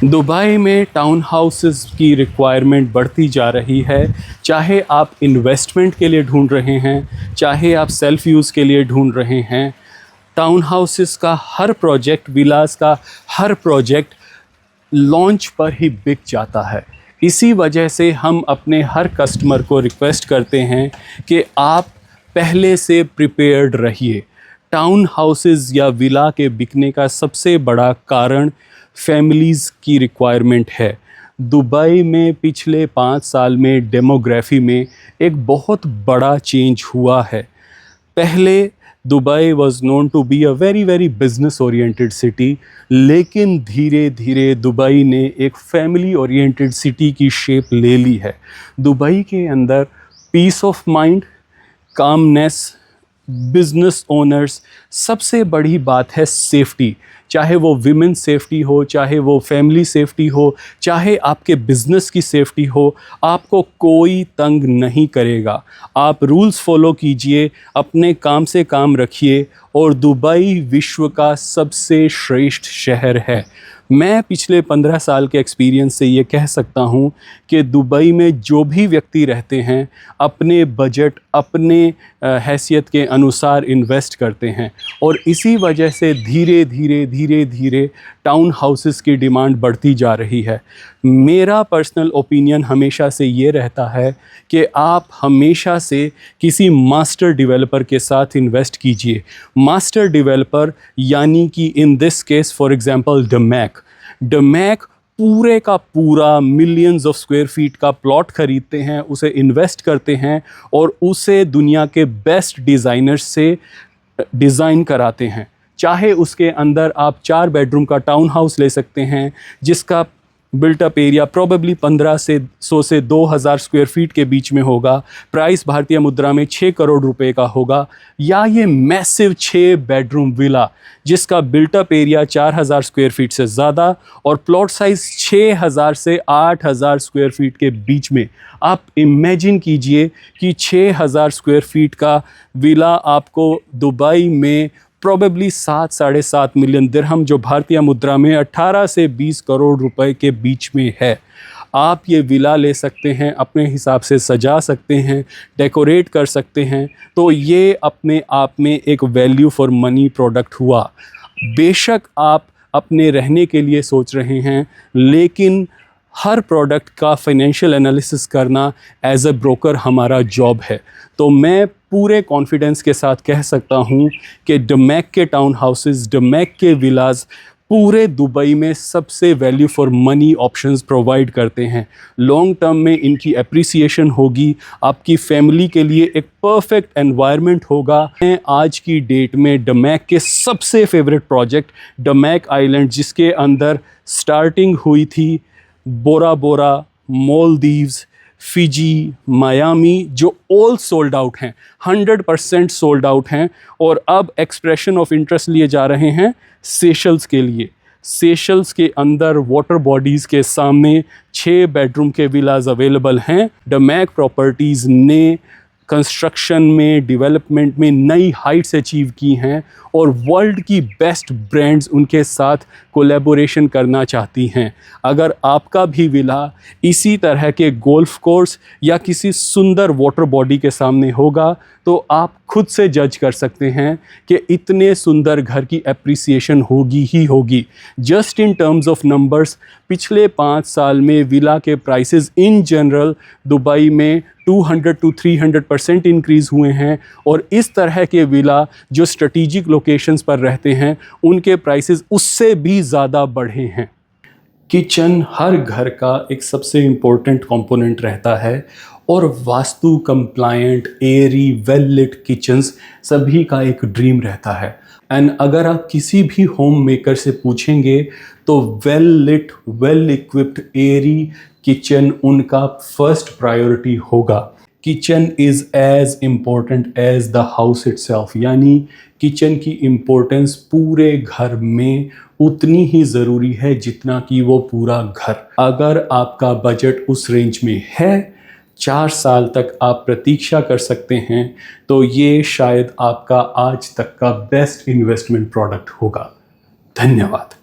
Dubai में town houses की requirement बढ़ती जा रही है। चाहे आप इन्वेस्टमेंट के लिए ढूंढ रहे हैं, चाहे आप सेल्फ यूज़ के लिए ढूंढ रहे हैं, टाउन हाउसेस का हर प्रोजेक्ट, विलास का हर प्रोजेक्ट लॉन्च पर ही बिक जाता है। इसी वजह से हम अपने हर कस्टमर को रिक्वेस्ट करते हैं कि आप पहले से प्रिपेयर्ड रहिए। टाउन हाउसेस या विला के बिकने का सबसे बड़ा कारण फैमिलीज़ की रिक्वायरमेंट है। दुबई में पिछले 5 साल में डेमोग्राफी में एक बहुत बड़ा चेंज हुआ है। पहले Dubai was known to be a very business oriented city, लेकिन धीरे धीरे दुबई ने एक फैमिली ओरिएंटेड सिटी की शेप ले ली है। दुबई के अंदर peace of mind, calmness, business owners, सबसे बड़ी बात है सेफ्टी। चाहे वो विमेन सेफ्टी हो, चाहे वो फैमिली सेफ्टी हो, चाहे आपके बिजनेस की सेफ्टी हो, आपको कोई तंग नहीं करेगा। आप रूल्स फॉलो कीजिए, अपने काम से काम रखिए, और दुबई विश्व का सबसे श्रेष्ठ शहर है। मैं पिछले 15 साल के एक्सपीरियंस से ये कह सकता हूँ कि दुबई में जो भी व्यक्ति रहते हैं अपने बजट, अपने हैसियत के अनुसार इन्वेस्ट करते हैं, और इसी वजह से धीरे धीरे टाउन हाउसेस की डिमांड बढ़ती जा रही है। मेरा पर्सनल ओपिनियन हमेशा से ये रहता है कि आप हमेशा से किसी मास्टर डेवलपर के साथ इन्वेस्ट कीजिए। मास्टर डेवलपर यानी कि in this case for example DAMAC पूरे का पूरा मिलियंस ऑफ स्क्वायर फीट का प्लॉट खरीदते हैं, उसे इन्वेस्ट करते हैं और उसे दुनिया के बेस्ट डिज़ाइनर्स से डिज़ाइन कराते हैं। चाहे उसके अंदर आप 4 बेडरूम का टाउन हाउस ले सकते हैं जिसका बिल्टअप एरिया प्रोबेबली 1500 से 2000 स्क्वायर फीट के बीच में होगा। प्राइस भारतीय मुद्रा में 6 करोड़ रुपए का होगा। या ये मैसिव 6 बेडरूम विला जिसका बिल्टअप एरिया 4000 स्क्वायर फीट से ज़्यादा और प्लॉट साइज़ 6000 से 8000 स्क्वायर फीट के बीच में। आप इमेजिन कीजिए कि 6000 स्क्वायर फीट का विला आपको दुबई में प्रोबेबली 7-7.5 मिलियन दिरहम, जो भारतीय मुद्रा में 18 से 20 करोड़ रुपए के बीच में है। आप ये विला ले सकते हैं, अपने हिसाब से सजा सकते हैं, डेकोरेट कर सकते हैं, तो ये अपने आप में एक वैल्यू फॉर मनी प्रोडक्ट हुआ। बेशक आप अपने रहने के लिए सोच रहे हैं, लेकिन हर प्रोडक्ट का फाइनेंशियल एनालिसिस करना एज अ ब्रोकर हमारा जॉब है। तो मैं पूरे कॉन्फिडेंस के साथ कह सकता हूँ कि डमैक के टाउन हाउसेस, डमैक के विलास पूरे दुबई में सबसे value for money options provide करते हैं। लॉन्ग टर्म में इनकी एप्रिसिएशन होगी, आपकी फैमिली के लिए एक परफेक्ट एनवायरनमेंट होगा। आज की डेट में डमैक के सबसे फेवरेट प्रोजेक्ट डमैक आइलैंड, जिसके अंदर स्टार्टिंग हुई थी बोरा बोरा, मालदीव्स, फिजी, मायामी, जो ऑल सोल्ड आउट हैं, 100% सोल्ड आउट हैं, और अब एक्सप्रेशन ऑफ इंटरेस्ट लिए जा रहे हैं सेशल्स के लिए। सेशल्स के अंदर वाटर बॉडीज़ के सामने 6 बेडरूम के विलाज अवेलेबल हैं। डमैक प्रॉपर्टीज़ ने कंस्ट्रक्शन में, डेवलपमेंट में नई हाइट्स अचीव की हैं और वर्ल्ड की बेस्ट ब्रांड्स उनके साथ कोलैबोरेशन करना चाहती हैं। अगर आपका भी विला इसी तरह के गोल्फ कोर्स या किसी सुंदर वाटर बॉडी के सामने होगा, तो आप खुद से जज कर सकते हैं कि इतने सुंदर घर की एप्रिसिएशन होगी ही होगी। Just in terms of numbers, पिछले 5 साल में विला के प्राइसेस इन जनरल दुबई में 200 to 300% इंक्रीज़ हुए हैं, और इस तरह के विला जो स्ट्रेटेजिक लोकेशंस पर रहते हैं उनके प्राइसेस उससे भी ज़्यादा बढ़े हैं। किचन हर घर का एक सबसे इम्पोर्टेंट कंपोनेंट रहता है, और vastu compliant, airy, well lit kitchens सभी का एक ड्रीम रहता है। एंड अगर आप किसी भी होम मेकर से पूछेंगे तो well lit, well equipped, airy kitchen उनका फर्स्ट प्रायोरिटी होगा। Kitchen is as important as the house itself, यानी किचन की इम्पोर्टेंस पूरे घर में उतनी ही ज़रूरी है जितना कि वो पूरा घर। अगर आपका बजट उस रेंज में है, 4 साल तक आप प्रतीक्षा कर सकते हैं, तो ये शायद आपका आज तक का बेस्ट इन्वेस्टमेंट प्रोडक्ट होगा। धन्यवाद।